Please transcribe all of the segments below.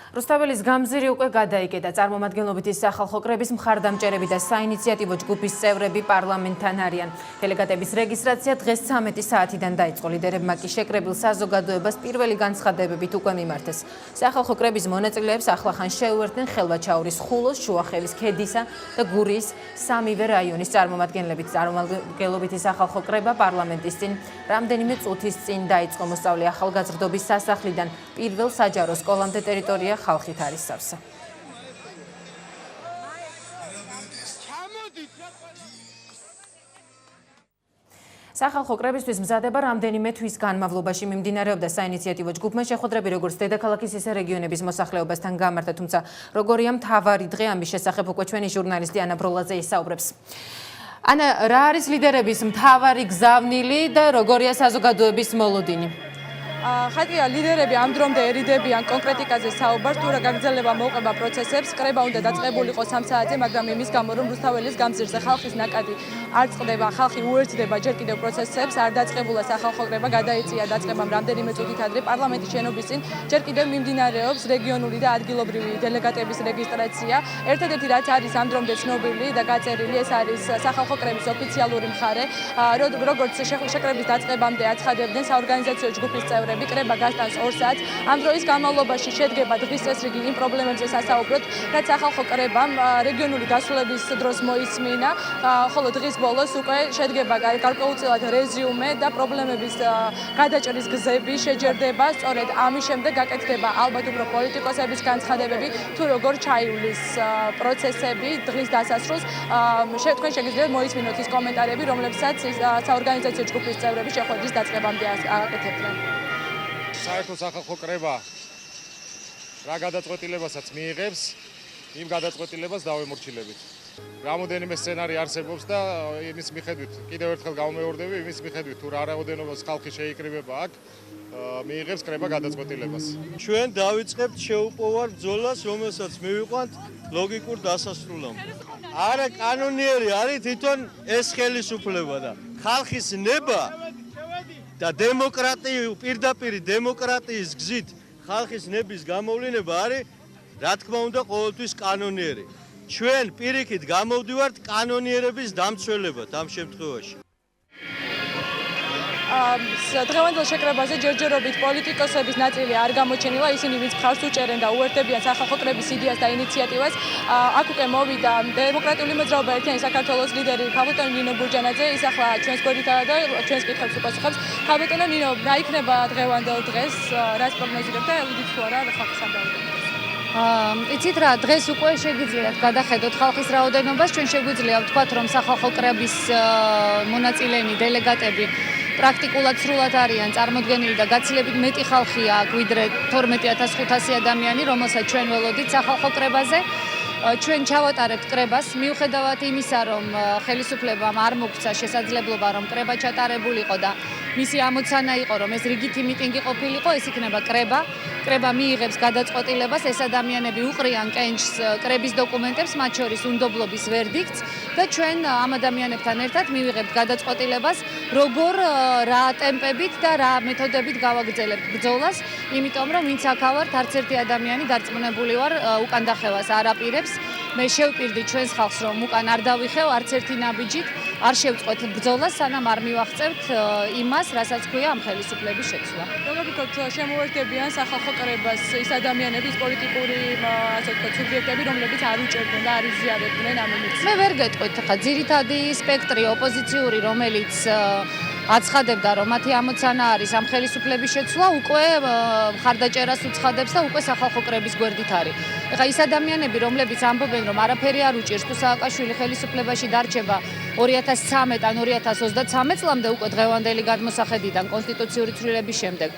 რუსთაველის გამზირი უკვე გადაიკეტა. წარმომადგენლობითი სახალხო კრების მხარდამჭერები და საინიციატივო ჯგუფის წევრები პარლამენტთან არიან. დელეგატების რეგისტრაცია დღეს 13 საათიდან დაიწყო. ლიდერებმა კი შეკრებილ საზოგადოებას პირველი განცხადებებით უკვე მიმართეს. სახალხო კრების მონაწილეებს ახლახან შეუერთდნენ ხელვაჩაურის, ხულოს, შუახევის, ქედისა და გურიის სამივე რაიონის წარმომადგენლებით. წარმომადგენლობითი სახალხო კრება პარლამენტის წინ რამდენიმე წუთის წინ დაიწყო. მოსწავლე ახალგაზრდობის სასახლიდან პირველ საჯარო სკოლამდე ტერიტორია ხალხით არის სავსე. სახალხო კრებისთვის მზადება რამდენიმე თვის განმავლობაში მიმდინარეობდა საინიციატივო ჯგუფმა შეხვედრები როგორც დედაქალაქის ისე რეგიონების მოსახლეობასთან გამართა, თუმცა როგორია მთავარი დღე ამის შესახებ უკვე ჩვენი ჟურნალისტი ანა ბროლაძე ისაუბრებს. ანა, რა არის ლიდერების მთავარი გზავნილი და როგორია საზოგადოების მოლოდინი? ხატია ლიდერები ამ დრომდე ერიდებიან კონკრეტიკაზე საუბარს, თუ რა გაგრძელება მოუყვება პროცესებს. კრება უნდა დაწყებულიყო 3 საათზე, მაგრამ იმის გამო რომ რუსთაველის გამზირზე ხალხის ნაკადი არ წყდება, ხალხი უერთდება ჯერ კიდევ პროცესებს, არ დაწყებულა სახალხო კრება, გადაიწია დაწყებამ რამდენიმე წუთით ადრე პარლამენტის შენობის წინ ჯერ კიდევ მიმდინარეობს რეგიონული და ადგილობრივი დელეგატების რეგისტრაცია. ერთადერთი რაც არის ამ დრომდე ცნობილი და გაწერილი, ეს არის სახალხო კრების ოფიციალური მხარე, როგორც შეკრების დაწყებამდე აცხადებდნენ საორგანიზაციო ჯგუფის წევრები. კრება გასტანს 2 საათს. ამ დროის განმავლობაში შედგება დღის წესრიგი იმ პრობლემებზე სასაუბროთ, რაც სახალხო კრებამ რეგიონული დასრულების დროს მოისმინა, ხოლო დღის ბოლოს უკვე შედგება გარკვეულწილად რეზიუმე და პრობლემების გადაჭრის გზები შეჯერდება. სწორედ ამის შემდეგ გაკეთდება ალბათ უფრო პოლიტიკოსების განცხადებები, თუ როგორ ჩაივლის პროცესები დღის დასასრულს. თქვენ შეგიძლიათ მოისმინოთ ის კომენტარები, რომლებსაც საორგანიზაციო ჯგუფის წევრები შეხვედრის დაწყებამდე აკეთებდნენ. საერთო სახალხო კრება რა გადაწყვეტილებასაც მიიღებს, იმ გადაწყვეტილებას დავემორჩილებით. რამოდენიმე სცენარი არსებობს და იმის მიხედვით, კიდევ ერთხელ გავმეორდები, იმის მიხედვით თუ რა რაოდენობას ხალხი შეიკრიბება აქ, მიიღებს კრება გადაწყვეტილებას. ჩვენ დავიწყებთ შეუპოვარ ბრძოლას, რომელსაც მივიყვანთ ლოგიკურ დასასრულამდე. არა კანონიერი არის თვითონ ეს ხელისუფლება და ხალხის ნება და პირდაპირ დემოკრატიის გზით ხალხის ნების გამოვლინება არის, რა თქმა უნდა, ყოველთვის კანონიერი. ჩვენ პირიქით გამოვდივართ კანონიერების დამცველებად ამ შემთხვევაში. დღევანდელ შეკრებაზე ჯერჯერობით პოლიტიკოსების ნაწილი არ გამოჩენილა, ისინი ვინც მხარს უჭერენ და უერთდებიან სახალხო კრების იდეას და ინიციატივას. აქ უკვე მოვიდა დემოკრატიული მოძრაობა ერთიანი საქართველოს ლიდერი ქალბატონი ნინო ბურჯანაძე, ის ახლა ჩვენს გვერდითაა და ჩვენს კითხვებს უპასუხებს. ქალბატონო ნინო, რა იქნება დღევანდელ დღეს, რას პროგნოზირებთ და უდით თუ არა ხალხს ამ დაუდგენს? იცით რა, დღეს უკვე შეგიძლიათ გადახედოთ ხალხის რაოდენობას, ჩვენ შეგვიძლია ვთქვათ, რომ სახალხო კრების მონაწილენი დელეგატები პრაქტიკულად სრულად არიან წარმოდგენილი და გაცილებით მეტი ხალხია აქ, ვიდრე 12500 ადამიანი, რომელსაც ჩვენ ველოდით სახალხო კრებაზე. ჩვენ ჩავატარებთ კრებას, მიუხედავად იმისა, რომ ხელისუფლებამ არ მოგცა შესაძლებლობა, რომ კრება ჩატარებულიყო და მისი ამოცანა იყო, რომ ეს რიგითი მიტინგი ყოფილიყო, ეს იქნება კრება. კრება მიიღებს გადაწყვეტილებას, ეს ადამიანები უყრიან კენჭს კრების დოკუმენტებს, მათ შორის უნდობლობის ვერდიქტს და ჩვენ ამ ადამიანებთან ერთად მივიღებთ გადაწყვეტილებას, როგორ, რა ტემპებით და რა მეთოდებით გავაგრძელებთ ბრძოლას, იმიტომ რომ ვინც აქ ვართ, არც ერთი ადამიანი დარწმუნებული ვარ უკან დახევას არ აპირებს. მე შევპირდი ჩვენს ხალხს, რომ უკან არ დავიხევ არც ერთი ნაბიჯით, არ შევწყვეთ ბრძოლას, სანამ არ მივახწევთ იმას, რასაც ქვია ამ ხელისუფლების შეცვლა. როგორ ვთქვათ, შემოერთდებიან სახალხო კრებას ის ადამიანების პოლიტიკური, ასე ვთქვათ, სუბიექტები, რომლებიც არ უჭერდნენ და არ იზიარებდნენ ამ ინიციატივას. მე ვერ გეტყვით, ხა ძირითადი სპექტრი ოპოზიციური, რომელიც აცხადებდა, რომ მათი ამოცანა არის ამ ხელისუფლების შეცვლა, უკვე მხარდაჭერას უცხადებს და უკვე სახალხო კრების გვერდით არის. ეხლა ის ადამიანები, რომლებიც ამბობენ, რომ არაფერი არ უჭირს, თუ სააკაშვილი ხელისუფლებაში დარჩება 2013 ან 2023 წლამდე უკვე დღევანდელი გადმოსახედიდან კონსტიტუციური ცვლილების შემდეგ.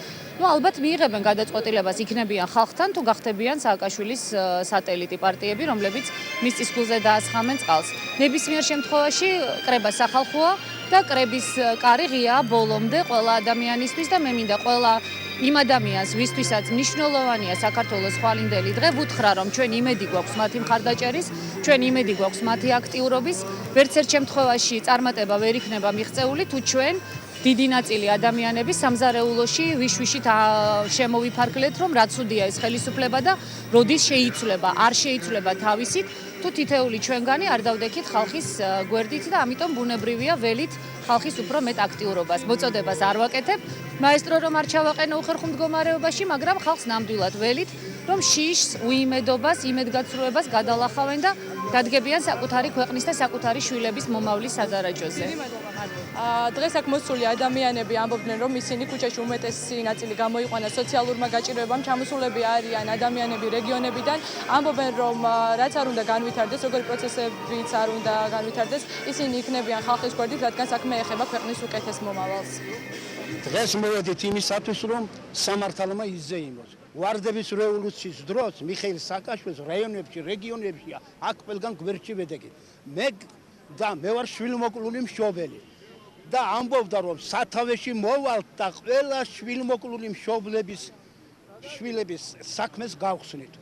ალბათ მიიღებენ გადაწყვეტილებას, იქნებიან ხალხთან თუ გახდებიან სააკაშვილის სატელიტი პარტიები, რომლებიც მის წისქვილზე დაასხამენ წყალს. ნებისმიერ შემთხვევაში კრება სახალხოა და კრების კარი ღიაა ბოლომდე ყველა ადამიანისთვის და მე მინდა ყველა იმ ადამიანს, ვისთვისაც მნიშვნელოვანია საქართველოს ხვალინდელი დღე, ვუთხრა, რომ ჩვენ იმედი გვაქვს მათი მხარდაჭერის, ჩვენ იმედი გვაქვს მათი აქტიურობის, ვერც ერთ შემთხვევაში წარმატება ვერ იქნება მიღწეული, თუ ჩვენ დიდი ნაწილი ადამიანები სამზარეულოში ვიშვიშით შემოვიფარგლეთ, რომ რა ცუდია ეს ხელისუფლება და როდის შეიცვლება, არ შეიცვლება თავისით, თუ თითეული ჩვენგანი არ დავდექით ხალხის გვერდით და ამიტომ ბუნებრივია ველით ხალხის უფრო მეტ აქტიურობას. მოწოდებას არ ვაკეთებ, მაესტრო რომ არ ჩავაყენო უხერხულ მდგომარეობაში, მაგრამ ხალხს ნამდვილად ველით, რომ შიშს, უიმედობას, იმედგაცრუებას გადალახავენ და დადგებიან საკუთარი ქვეყნის და საკუთარი შვილების მომავლის სადარაჯოზე. დღეს აქ მოსული ადამიანები ამბობდნენ, რომ ისინი ქუჩაში უმეტესი ნაწილი გამოიყვანა სოციალურმა გაჭირვებამ, ჩამოსულები არიან ადამიანები რეგიონებიდან, ამბობენ, რომ რაც არ უნდა განვითარდეს, როგორი პროცესებიც არ უნდა განვითარდეს, ისინი იქნებიან ხალხის გვერდით, რადგან საქმე ეხება ქვეყნის უკეთეს მომავალს. დღეს მოვედით იმისათვის, რომ სამართალმა იზეიმოს. ვარდების რევოლუციის დროს მიხეილ სააკაშვილის რაიონებში, რეგიონებში აქ ყველგან გვერდში ვედეგე. მე ვარ შვილმოკლული მშობელი და ამბობდა, რომ სათავეში მოვალთ და ყველა შვილმოკლული შვილების საქმეს გავხსნით.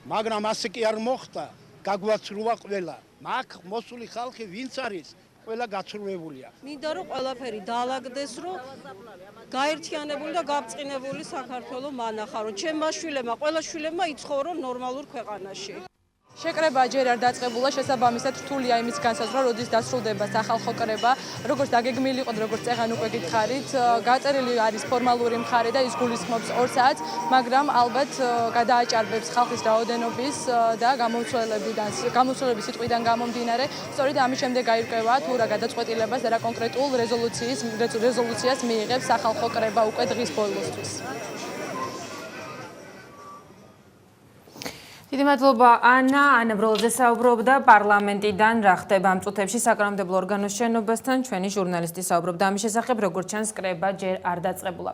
მაგრამ ასე კი არ მოხდა, გაგვაცრუა ყველა. აქ მოსული ხალხი ვინც არის, ყველა გაცრუებულია. მინდა რომ ყველაფერი დაალაგდეს, რომ გაერთიანებული და გაბწყინებული საქართველო მანახა, რომ ჩემმა შვილებმა, ყველა შვილებმა იცხოვრონ ნორმალურ ქვეყანაში. შეკრება ჯერ არ დაწყებულა, შესაბამისად რთულია იმის განსაზღვრა, როდის დასრულდება სახალხო კრება, როგორც დაგეგმილი იყო, როგორც წეღან უკვე გითხარით, გაწერილი არის ფორმალური მხარე და ის გულისხმობს 2 საათს, მაგრამ ალბათ გადააჭარბებს ხალხის რაოდენობის და გამოცვალების სიტყვიდან გამომდინარე, სწორედ ამის შემდეგ გაირკვევა თუ რა გადაწყვეტილებას და რა კონკრეტულ რეზოლუციას მიიღებს სახალხო კრება უკვე დღის ბოლოსთვის. დიდი მადლობა ანა ბროლაძე საუბრობდა პარლამენტიდან რა ხდება ამ წუთებში საკანონმდებლო ორგანოს შენობასთან ჩვენი ჟურნალისტი საუბრობდა ამის შესახებ როგორც ჩანს კრება ჯერ არ დაწყებულა.